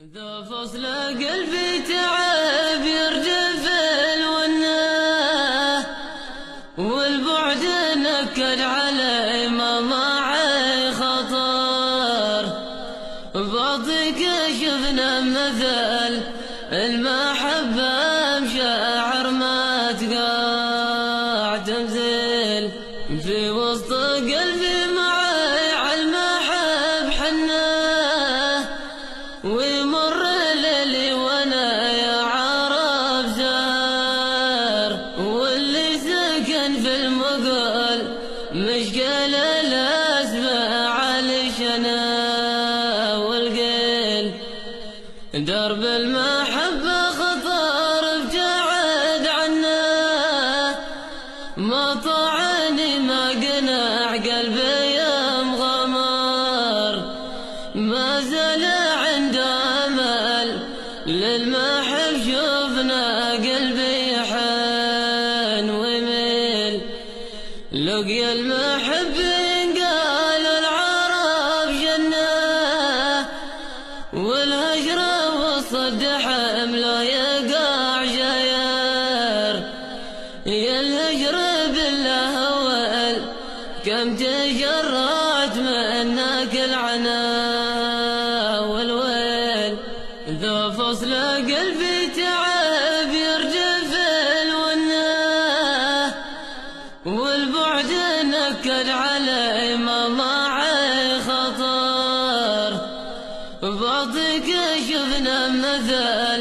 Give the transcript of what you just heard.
ذا فصل قلبي تعب يرجف الونه، والبعد نكد علي مضاعي خطر. بعطيك شفنا مثل المحبة مشاعر ما تقع تمثيل في وسط قلبي معي عالمحب حنه، ويمر ليلي وانا يا عرب زار. واللي سكن في المقل مشكل الاسباع علشنا والقيل. درب المحبة خطر ابتعد عنه، ما طعني ما قنع قلبي يوم غمر. ما زال عند امل للمحب شفنا قلبي يحن ويميل. لقي المحب قال العرب جنه، والهجرة والصد حمله يقع جير. يا الهجر بالله اول كم تجرأت منك العنا والويل. ذا فصل قلبي تعب يرجف الونه، والبعد نكد علي مضاعي خطر. بعطيك شفنا مثل